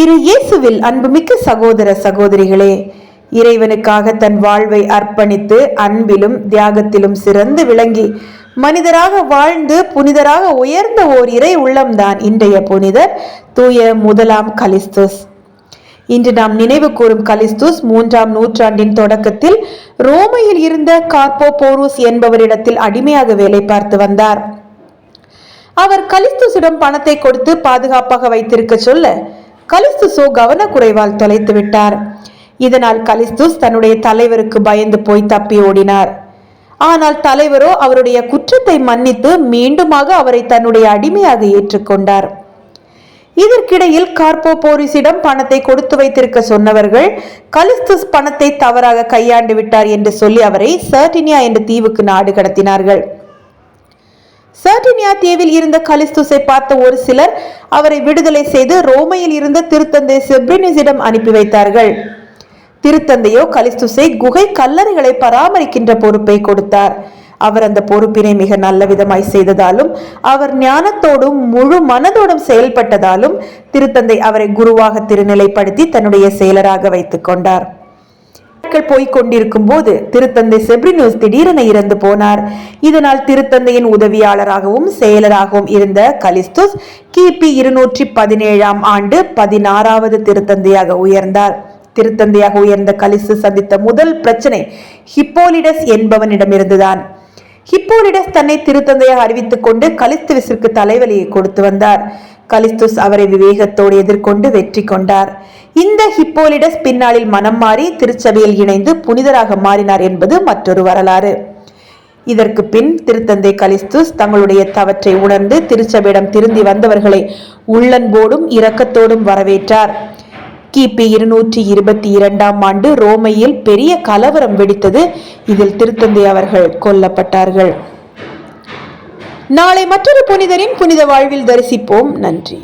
இரு இயேசுவில் அன்புமிக்க சகோதர சகோதரிகளே, இறைவனுக்காக தன் வாழ்வை அர்ப்பணித்து அன்பிலும் தியாகத்திலும் சிறந்து விளங்கி மனிதராக வாழ்ந்து புனிதராக உயர்ந்த ஓர் இறை உள்ளம்தான் இன்றைய புனிதர் தூய முதலாம் கலிஸ்துஸ். இன்று நாம் நினைவு கூறும் கலிஸ்துஸ் 3ஆம் நூற்றாண்டின் தொடக்கத்தில் ரோமையில் இருந்த கார்போபோரூஸ் என்பவரிடத்தில் அடிமையாக வேலை பார்த்து வந்தார். அவர் கலிஸ்துஸிடம் பணத்தை கொடுத்து பாதுகாப்பாக வைத்திருக்க சொல்ல கலிஸ்துஸோ கவனக்குறைவால் தொலைத்து விட்டார். இதனால் கலிஸ்துஸ் தன்னுடைய தலைவருக்கு பயந்து போய் தப்பி ஓடினார். ஆனால் தலைவரோ அவருடைய குற்றத்தை மன்னித்து மீண்டுமாக அவரை தன்னுடைய அடிமையாக ஏற்றுக்கொண்டார். இதற்கிடையில் கார்போபோரிஸிடம் பணத்தை கொடுத்து வைத்திருக்க சொன்னவர்கள் கலிஸ்துஸ் பணத்தை தவறாக கையாண்டு விட்டார் என்று சொல்லி அவரை சர்டினியா என்ற தீவுக்கு நாடு கடத்தினார்கள். சர்டினியா தீவில் இருந்த கலிஸ்துஸை பார்த்த ஒரு சிலர் அவரை விடுதலை செய்து ரோமையில் இருந்த திருத்தந்தை செப்ரினிஸிடம் அனுப்பி வைத்தார்கள். திருத்தந்தையோ கலிஸ்துஸை குகை கல்லறைகளை பராமரிக்கின்ற பொறுப்பை கொடுத்தார். அவர் அந்த பொறுப்பினை மிக நல்ல விதமாய் செய்ததாலும் அவர் ஞானத்தோடும் முழு மனதோடும் செயல்பட்டதாலும் திருத்தந்தை அவரை குருவாக திருநிலைப்படுத்தி தன்னுடைய செயலராக வைத்துக் கொண்டார். போய்கொண்டிருக்கும் போது திருத்தந்தை செப்ரினியூஸ் திடீரென இறந்து போனார். இதனால் திருத்தந்தையின் உதவியாளராகவும் செயலராகவும் இருந்த கலிஸ்துஸ் கிபி 217ஆம் ஆண்டு 16வது திருத்தந்தையாக உயர்ந்தார். திருத்தந்தையாக உயர்ந்த கலிஸ்துஸ் சந்தித்த முதல் பிரச்சனை ஹிப்போலிடஸ் என்பவனிடமிருந்துதான். ஹிப்போலிடஸ் தன்னை திருத்தந்தையாக அறிவித்துக் கொண்டு கலிஸ்துவிற்கு தலைவலியை கொடுத்து வந்தார். கலிஸ்துஸ் அவரை விவேகத்தோடு எதிர்கொண்டு வெற்றி கொண்டார். இந்த ஹிப்போலிடஸ் பின்னாளில் மனம் மாறி திருச்சபையில் இணைந்து புனிதராக மாறினார் என்பது மற்றொரு வரலாறு. இதற்கு பின் திருத்தந்தை கலிஸ்துஸ் தங்களுடைய தவற்றை உணர்ந்து திருச்சபையிடம் திருந்தி வந்தவர்களை உள்ளன்போடும் இரக்கத்தோடும் வரவேற்றார். கிபி 222ஆம் ஆண்டு ரோமையில் பெரிய கலவரம் வெடித்தது. இதில் திருத்தந்தை அவர்கள் கொல்லப்பட்டார்கள். நாளை மற்றொரு புனிதரின் புனித வாழ்வில் தரிசிப்போம். நன்றி.